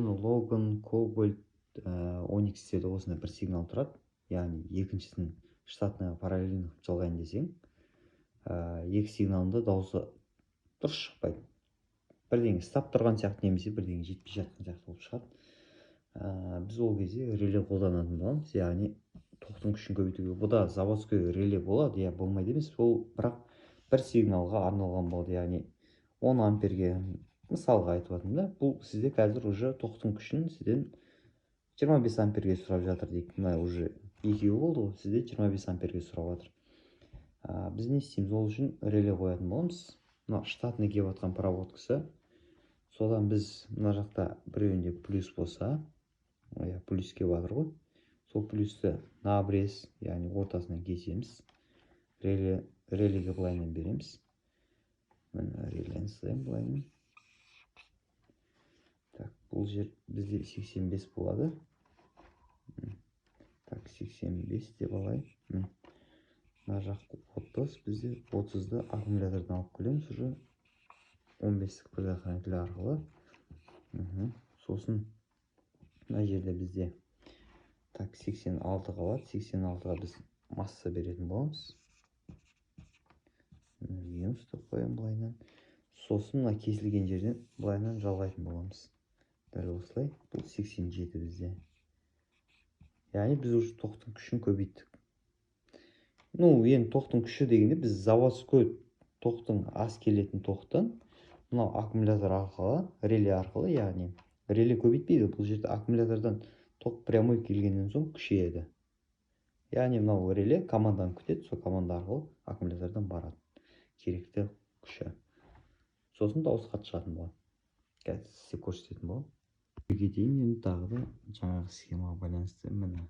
Logan, Cobalt, Onyx'те осындай бір сигнал тұрады. Яғни екіншісін штатная параллельно қылып жалғайын десең, екі сигналында дауысы дұрыс шықпайды. Бірдеңе стап тұрған сияқты немесе бірдеңе жетпей жатқан сияқты болып шығады. Біз ол кезде реле қолданатын боламыз, яғни тоқтың күшін көбейтуге. Бұда заводской реле болады, я болмайды емес, ол бірақ бір сигналға арналған болады, яғни 10 амперге мысалға айтып жатырмын да. Бұл сізде қазір уже тоқтың күшін сізден 25 амперге сұрап жатыр дейік. Мына уже екеуі болды ғой, сізде 25 амперге сұрап жатыр. Біз не істейміз? Ол үшін реле қоятын боламыз. Мына штатный келіп жатқан проводкасы. Содан біз мына жақта біреуінде плюс болса, плюс келіп жатыр ғой. Сол плюсті на обрез, яғни ортасынан кесеміз. Релеге былайынан береміз. Міне релені сызайын былайынан. Так, бұл жер бізде 85 болады. Так, 85 деп алайын. Мына жақты 30, бізде 30-ды аккумулятордан алып келеміз уже 15-ік предохранитель арқылы. Сосын мына жерде бізде так 86 қалады. 86-ға біз масса беретін боламыз. Минус деп қоямын былайынан. Сосын мына кесілген жерден былайынан жалғайтын боламыз. Дәл осылай. Бұл 87 бізде. Яғни біз уже тоқтың күшін көбейттік. Енді тоқтың күші дегенде біз заводской тоқтың аз келетін тоқтың мынау аккумулятор арқылы, реле арқылы, яғни реле көбейтпейді. Бұл жерде аккумулятордан тоқ прямой келгеннен соң күшейеді. Яғни мынау реле команданы күтеді, сол команда арқылы аккумулятордан барады керекті күші. Сосын дауыс қатты шығатын болады. Қазір сізге көрсететін боламын. Бірге дейін енді тағы да жаңағы схемаға байланысты міне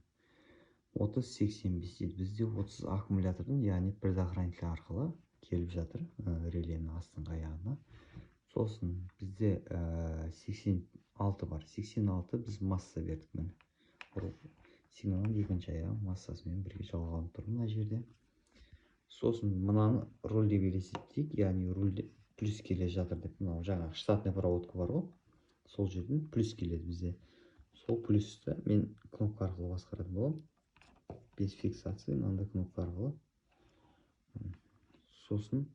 30-85 дейді. Бізде 30 аккумулятордан, яғни предохранитель арқылы келіп жатыр реленің астыңғы аяғына. Сосын бізде 86 бар. 86 біз масса бердік міне. Сигналның екінші аяғы массасымен бірге жалғанып тұр мына жерде. Сосын мынаны руль деп елестетейік, яғни рульде плюс келе жатыр деп. Мынау жаңағы штатный проводка бар ғой. Сол жерден плюс келеді бізде. Сол плюсті мен кнопка арқылы басқаратын боламын. Без фиксации, мынандай кнопка арқылы. Сосын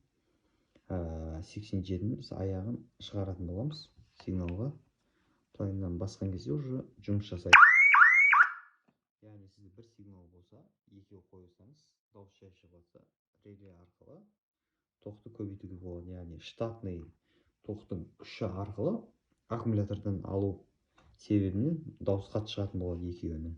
87-дің біз аяғын шығаратын боламыз сигналға. Плайнан басқан кезде уже жұмыс жасайды. Яғни сізде бір сигнал болса, екеу қойсаңыз, дауыс жай шығатса, реле арқылы тоқты көбейтуге болады. Яғни штатный тоқтың күші арқылы аккумулятордан алу себебінен дауыс қатты шығатын болады екеуінің.